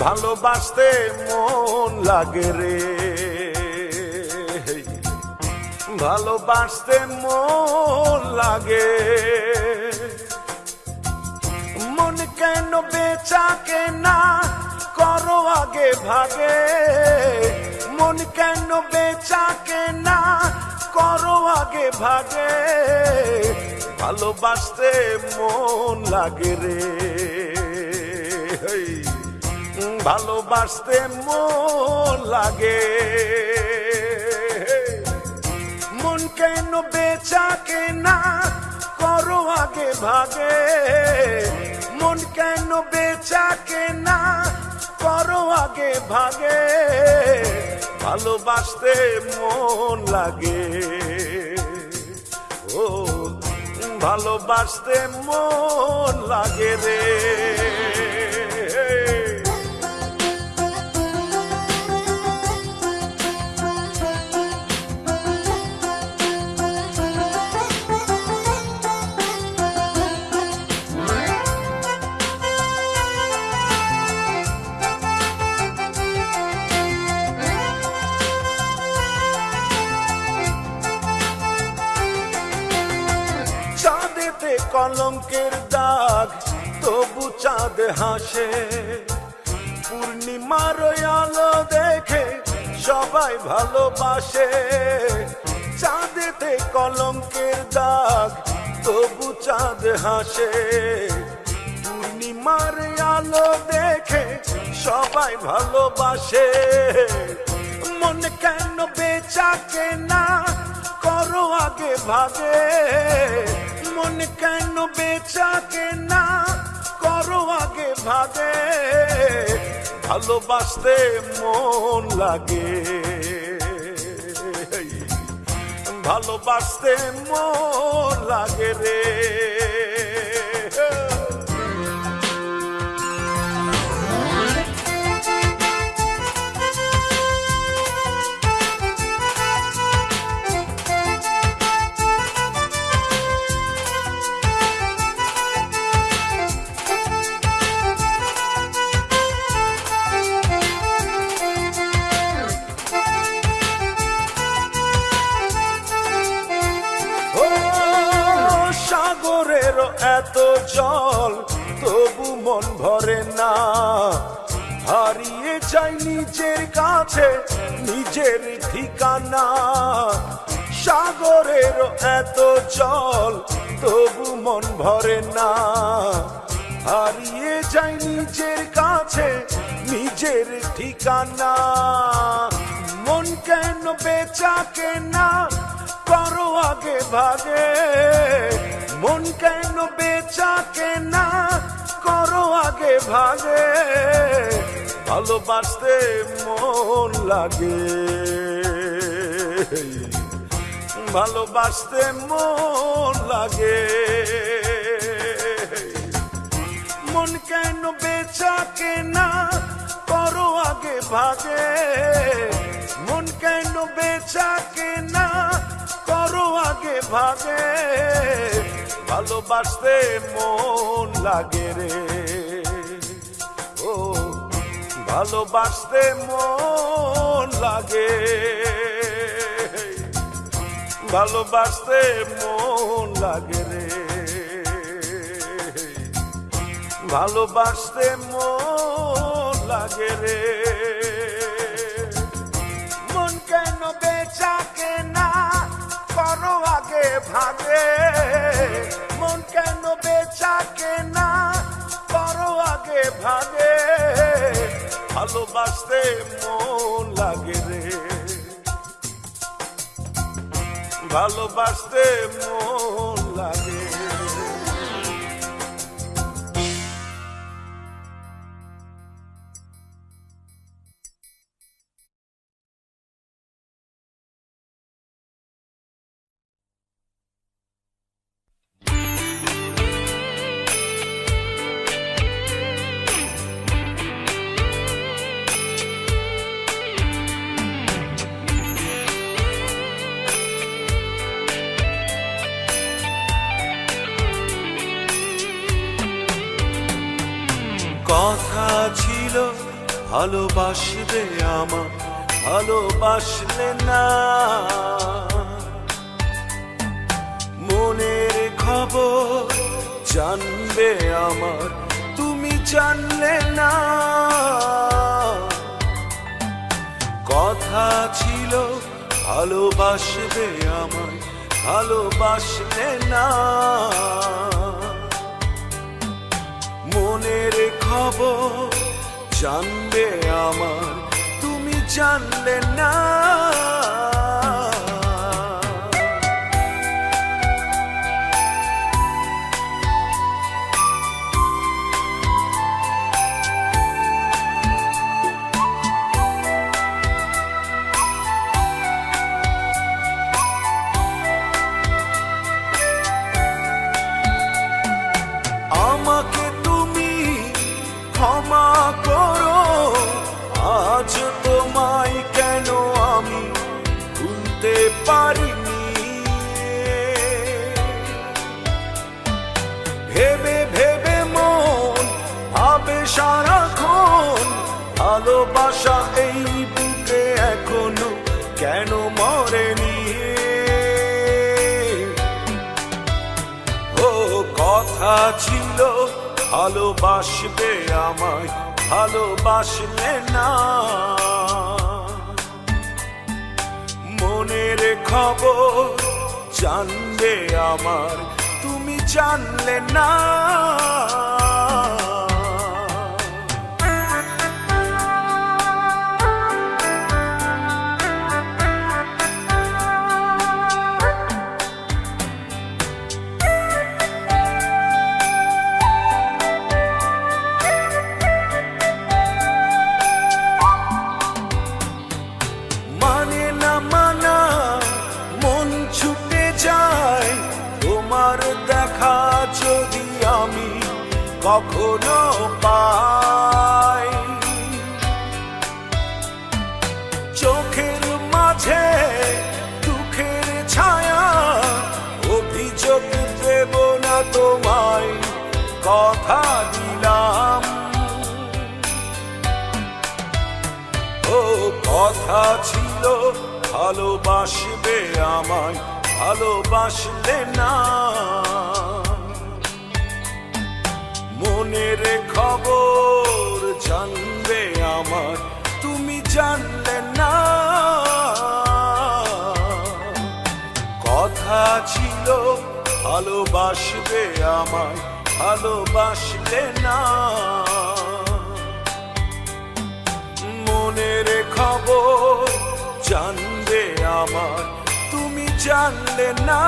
ভালোবাসতে মন লাগে রে, ভালোবাসতে মন লাগে। মন কেন বেচা কেনা করো আগে ভাগে, মন কেন বেচা কেনা করো আগে ভাগে। ভালোবাসতে মন লাগে রে, ভালোবাসতে মন লাগে। মন কেন বেচা কেনা করো আগে ভাগে, মন কেন বেচা কেনা করো আগে ভাগে। ভালোবাসতে মন লাগে, ও ভালোবাসতে মন লাগে রে। চাঁদেতে কলঙ্কের দাগ তবু চাঁদ হাসে, পূর্ণিমার আলো দেখে সবাই ভালোবাসে। চাঁদেতে কলঙ্কের দাগ তবু চাঁদ হাসে, পূর্ণিমার আলো দেখে সবাই ভালোবাসে। মন কেন বেচা কেনা করো আগে ভাগে, মন কেন বেচা কেনা করো আগে ভাগে। ভালোবাসতে মন লাগে, ভালোবাসতে মন লাগে রে। সাগরের এত জল তবু মন ভরে না, হারিয়ে যাই নিজের কাছে নিজের ঠিকানা। সাগরের এত জল তবু মন ভরে না, হারিয়ে যাই নিজের কাছে নিজের ঠিকানা। মন কেন বেচা কেনা করো আগে ভাগে, মন কেন বেচা কেনা করো আগে ভাগে। ভালোবাসতে মন লাগে, ভালোবাসতে মন লাগে। মন কেন বেচা কেনা করো আগে ভাগে, মন কেন বেচা কেনা করো আগে ভাগে। ভালোবাসতে মন লাগে রে, ও ভালোবাসতে মন লাগে, ভালোবাসতে মন লাগে রে, ভালোবাসতে মন লাগে রে। মন কেন বেচা কেনা করো আগে ভাগে, মন কেন বেচা কেনা করো আগে ভাগে। ভালোবাসতে মন লাগে রে, ভালোবাসতে মন লাগে। ভালোবাসবে আমার ভালোবাসলে না, মনের খবর জানবে আমার তুমি জানলে না। কথা ছিল ভালোবাসবে আমায় ভালোবাসলে না, মনের খবর জানবে আমার তুমি জানলে না। আমাকে তুমি ক্ষমা করো, আজ তোমায় কেন আমি ভুলতে পারিনি। ভেবে ভেবে মন ভাবে সারাক্ষণ, ভালোবাসা এই বুকে এখনো কেন মরেনি। কথা ছিল ভালোবাসবে আমায় ভালোবাসলে না, মনের খবর জানবে আমার তুমি জানলে না। তোমার দেখা যদি আমি কখনো পাই, চোখের মাঝে দুঃখের ছায়া, অভিযোগ দেব না তোমায় কথা দিলাম। ও কথা ছিল ভালোবাসবে আমায় ভালোবাসলে না, মনের খবর জানবে আমার তুমি জানলে না। কথা ছিল ভালোবাসবে আমায় ভালোবাসলে না, মনের খবর জানবে আমার তুমি জানলে না।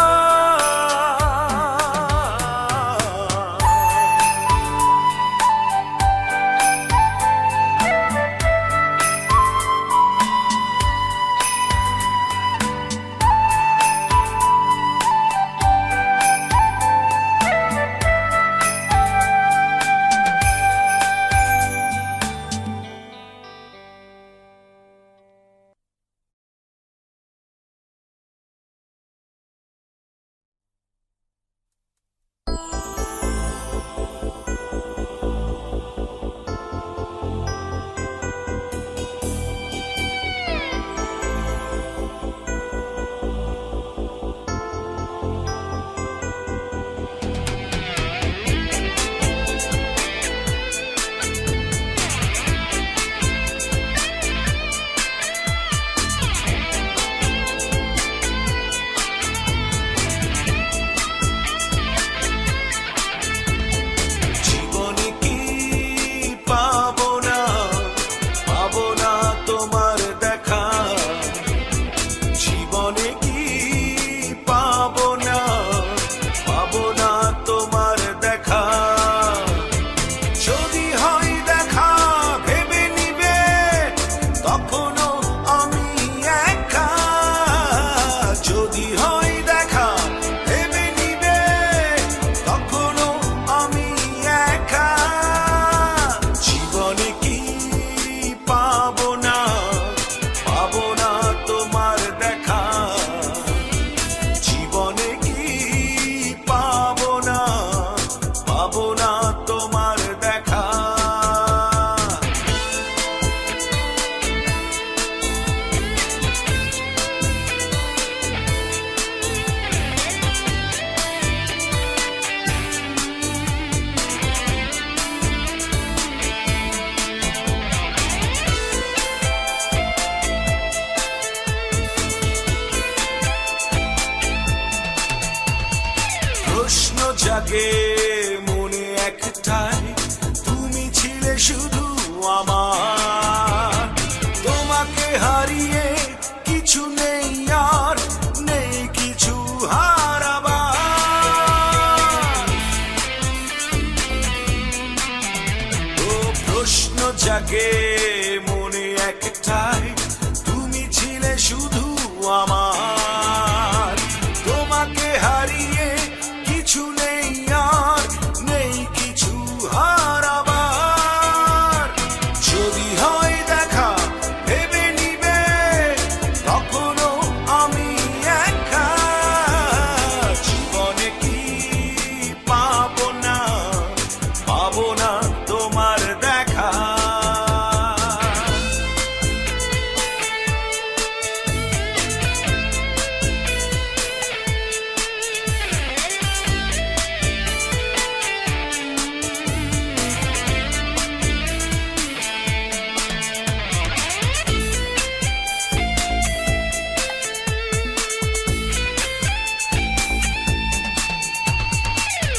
জাগে মনে একটাই, তুমি ছিলে শুধু আমার। তোমাকে হারিয়ে কিছু নেই আর, নেই কিছু হারাবার। ও প্রশ্ন জাগে মনে একটাই, তুমি ছিলে শুধু আমার। তোমাকে হারিয়ে কিছু নেই আর, নেই কিছু হারাবার। যদি হয় দেখা ভেবে নিবে, তখনও আমি একা। জীবনে কি পাবো না, পাবো না তোমার দেখা।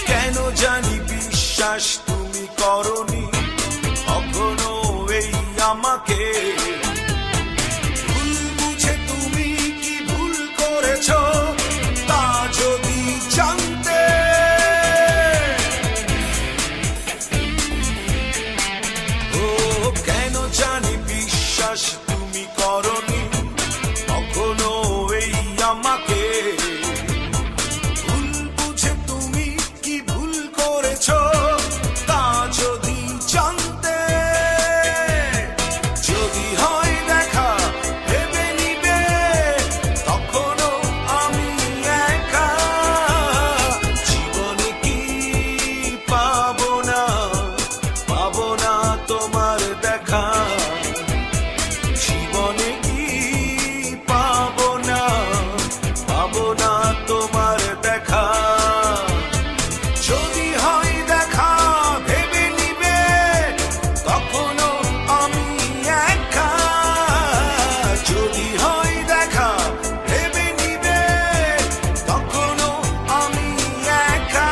কেন জানি বিশ্বাস তুমি করনি কখনো এই আমাকে। ভুল বুঝে তুমি কি ভুল করেছো, তা যদি জানতে। ও কেন জানি বিশ্বাস তুমি করনি কখনো এই আমাকে। ভুল বুঝে তুমি কি ভুল করেছো, তা যদি জানতে। যদি হয় দেখা ভেবে নিবে, তখনও আমি একা। জীবনে কি পাবো না, পাবো না তোমার দেখা। জীবনে কি পাবো না, পাবো না তোমার দেখা। যদি হয় দেখা ভেবে নিবে, তখনও আমি একা। যদি হয় দেখা ভেবে নিবে, তখনও আমি একা।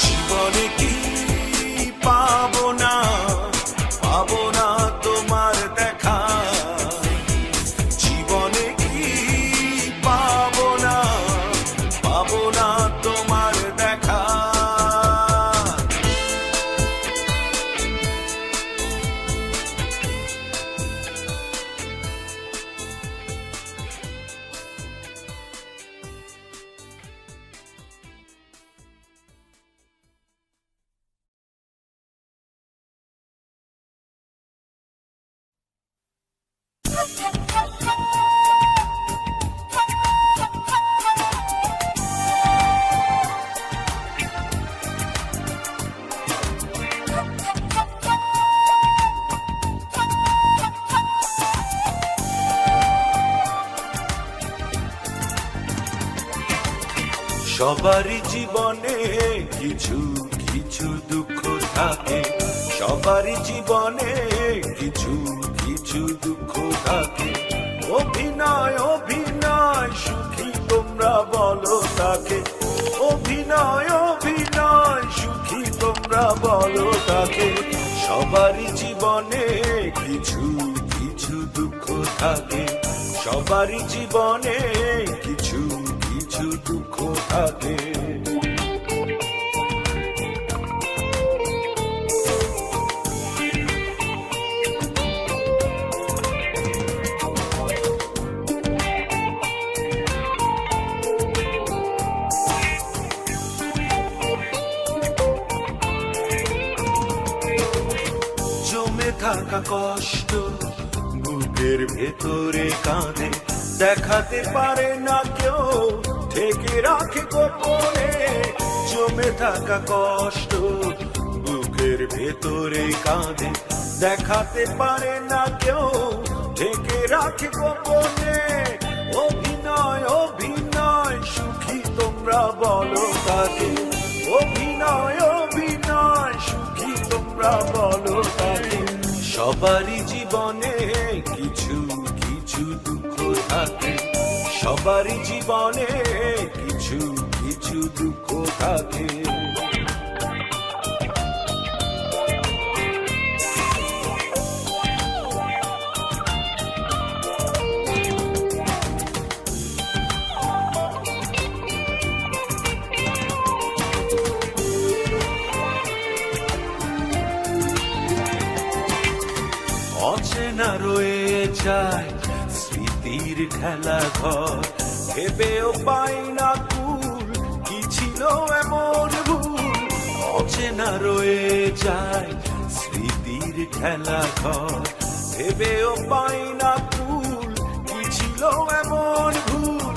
জীবনে কি পাবো না, পাবো না তোমার দেখা। জীবনে কি পাবো না, পাবো না তোমার দেখা। সবারই জীবনে কিছু কিছু দুঃখ থাকে, সবারই জীবনে কিছু কিছু দুঃখ থাকে। অভিনয় অভিনয় সুখী তোমরা বলো তাকে। অভিনয় অভিনয় সুখী তোমরা বলো তাকে। সবারই জীবনে কিছু কিছু দুঃখ থাকে, সবারই জীবনে কিছু কিছু দুঃখ থাকে। জমে থাকা কষ্ট বুকের ভেতরে কাঁদে, দেখাতে পারে না কেউ, ঢেকে রাখে গোপনে। জমে থাকা কষ্ট বুকের ভেতরে কাঁদে, দেখাতে পারে না কেউ, ঢেকে রাখে গোপনে। অভিনয় অভিনয় সুখী তোমরা বলো তাকে। অভিনয় অভিনয় সুখী তোমরা বলো তাকে। সবারই জীবনে কিছু কিছু দুঃখ থাকে, সবারই জীবনে কিছু কিছু দুঃখ থাকে। অচেনা রয়ে যায় স্মৃতির খেলা ঘর, ভেবেও পাই না কুল কি ছিল এমন ভুল। অচেনা রয়ে যায় স্মৃতির খেলা ঘর, ভেবেও পাই না কুল কি ছিল এমন ভুল।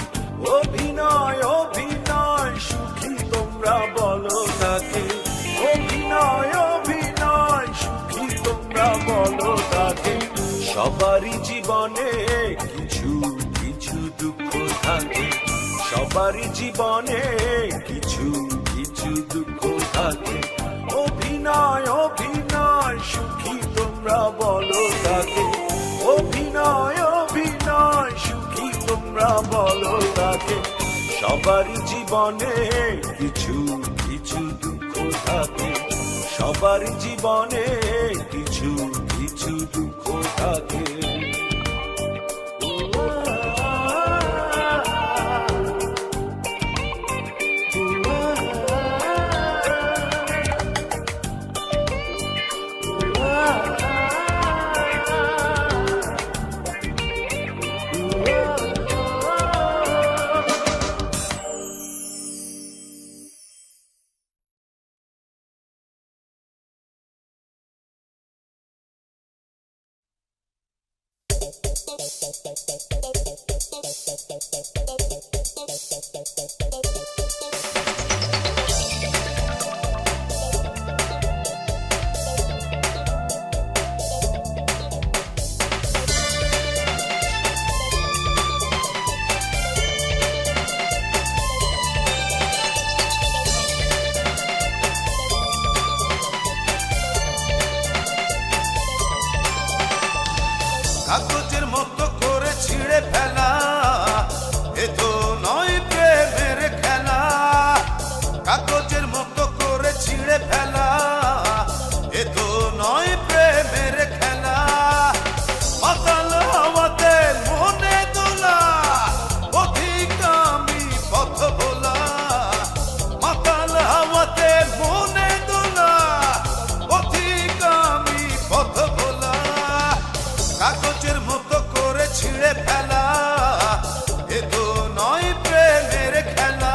অভিনয় অভিনয় সুখী তোমরা বলো তাকে, অভিনয় অভিনয় সুখী তোমরা বলো তাকে। সবারই জীবনে কিছু কিছু দুঃখ থাকে, সবারই জীবনে কিছু কিছু দুঃখ থাকে। অভিনয় অভিনয় সুখী তোমরা বলো তাকে, অভিনয় অভিনয় সুখী তোমরা বলো তাকে। সবারই জীবনে কিছু কিছু দুঃখ থাকে, সবার জীবনে কিছু কিছু দুঃখ থাকে। কাগজের মতো করে ছিঁড়ে ফেলা, এ তো নয় প্রেমের খেলা। কাগজের মতো করে ছিঁড়ে ফেলা, এ তো নয় প্রেমের খেলা। মাতাল হাওয়াতে মনে দোলা, অধিক আমি পথ ভোলা। মাতাল হাওয়াতে মনে দোলা, অধিক আমি পথ ভোলা। কাগজের মতো করে ছিঁড়ে ফেলা, এ তো নয় প্রেমের খেলা।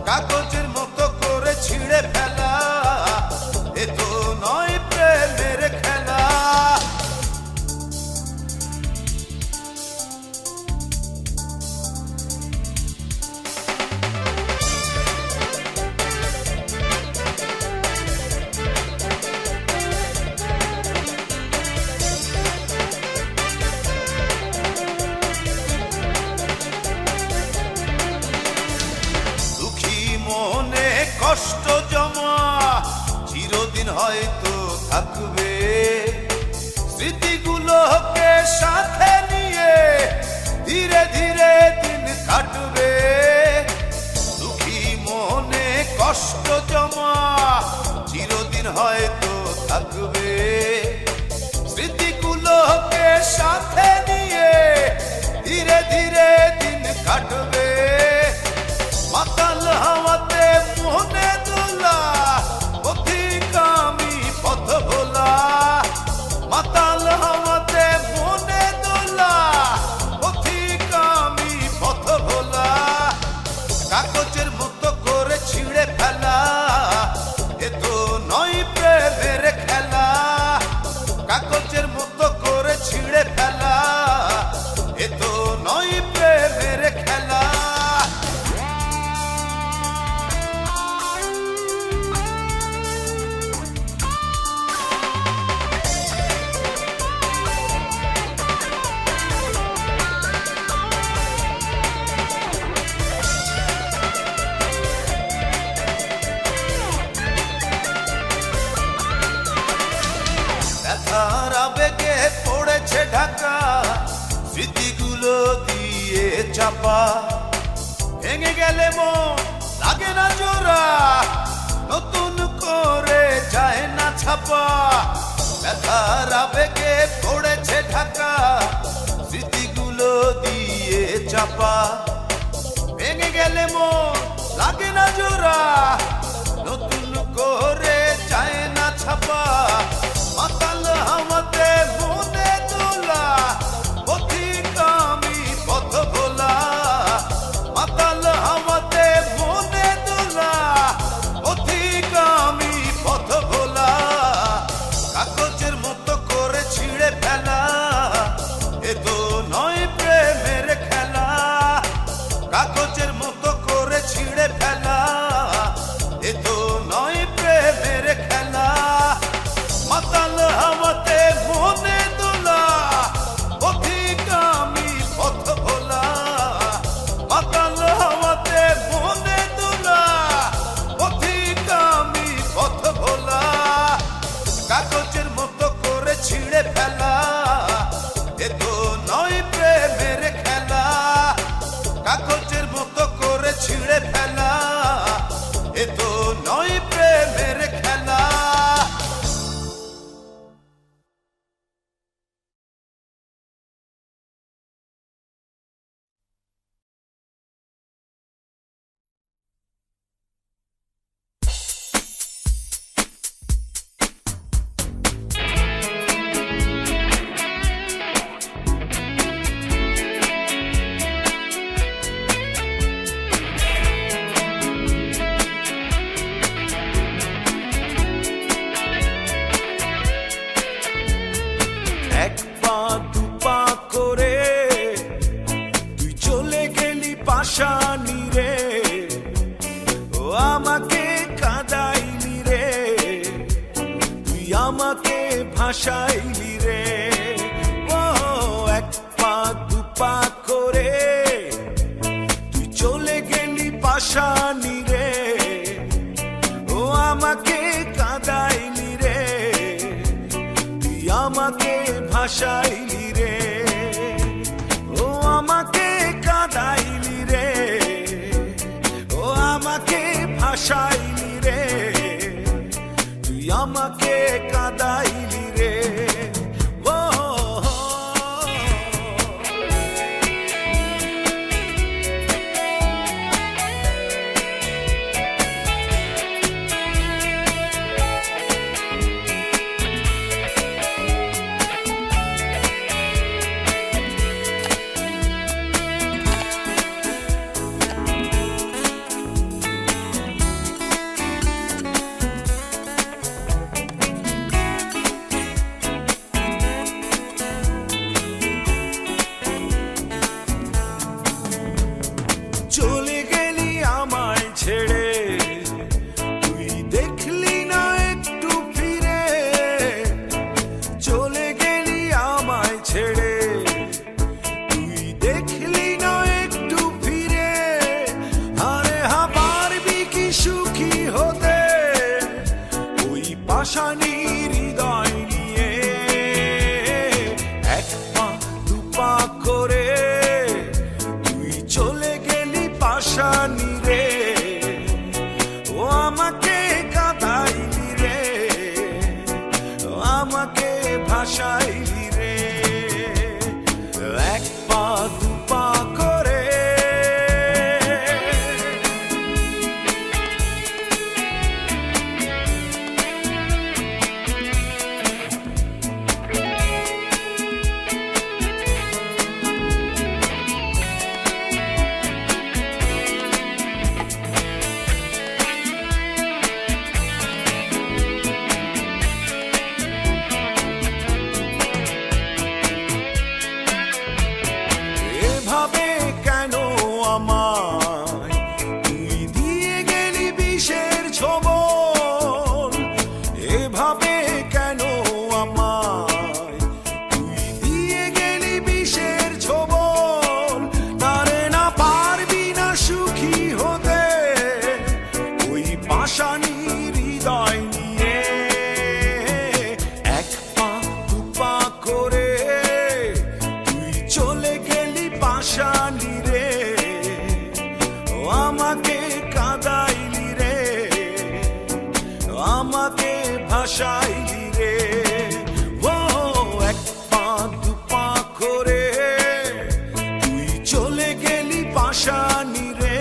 কাগজের মতো করে ছিঁড়ে ফেলা, এ তো নয় প্রেমের খেলা। কষ্ট জমা চিরদিন হয়তো থাকবে, স্মৃতিগুলোকে সাথে নিয়ে ধীরে ধীরে দিন কাটবে। দুঃখী মনে কষ্ট জমা চিরদিন হয়তো থাকবে, স্মৃতিগুলোকে সাথে নিয়ে ধীরে ধীরে দিন কাটবে। মাতাল হাওয়াতে মনে দোলা, অধিক আমি পথ ভোলা। মাতাল হাওয়াতে মনে দোলা, অধিক আমি চাপা ভেঙে গেলে মন লাগে না জোড়া নতুন করে যায় না ছাপা ব্যথার আবেগে পড়েছে ঢাকা স্মৃতিগুলো দিয়ে চাপা ভেঙে গেলে মন লাগে না জোড়া নতুন করে যায় না ছাপা মাতাল হাওয়াতে মনে দোলা পথিক আমি পথ ভোলা মাতাল হাওয়াতে মনে দোলা পথিক আমি পথ ভোলা কাগজের মতো করে ছিঁড়ে ফেলা এ তো নয় প্রেমের খেলা কাগজের মতো করে ছিঁড়ে ফেলা এ তো নয় প্রেমের খেলা মাতাল হাওয়াতে মনে দোলা পথিক আমি পথ ভোলা মাতাল হাওয়াতে মনে দোলা পথিক আমি পথ ভোলা কাগজের মতো করে ছিঁড়ে ফেলা এ তো নয় প্রেমের খেলা কাগজের মতো করে ছিঁড়ে ফেলা এ তো নয় প্রেমের খেলা এক পা দু পা করে তুই চলে গেলি পাশানি রে ও আমাকে কাঁদাইলি রে তুই আমাকে ভাসাইলি রে ও এক পা দু পা করে তুই চলে গেলি পাশানি রে ও আমাকে কাঁদাইলি রে তুই আমাকে ভাসাইলি রে ও আমাকে কাঁদাইলি রে ও আমাকে ভাসাইলি রে তুই আমাকে কাঁদাইলি রে ও চলে গেলি আমায় ছেড়ে তুই দেখলি না একটু ফিরে চলে গেলি আমায় ছেড়ে তুই দেখলি না একটু ফিরে আরে হা পারবি কি সুখী হতে ওই পাষাণী হৃদয় নিয়ে এক পা দু পা করে তুই চলে গেলি পাশানি রে ও আমাকে কাঁদাইলি রে ও আমাকে ভাসাইলি রে এক পা দু পা করে এভাবে কেন আমায় তুই দিয়ে গেলি বিষের ছোবল এভাবে কেন আমায় তুই দিয়ে গেলি বিষের ছোবল তারে না পারবি না সুখী হতে ওই পাষাণী হৃদয় নিয়ে এক পা দু পা করে তুই চলে গেলি পাশানি রে ভাসাইলি রে। ও এক পা দু পা করে তুই চলে গেলি পাশানি রে।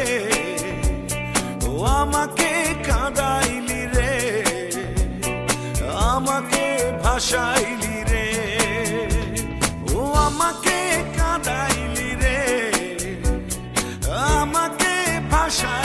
ও আমাকে কাঁদাইলি রে, আমাকে ভাসাইলি রে। ও আমাকে কাঁদাইলি রে, আমাকে ভাষা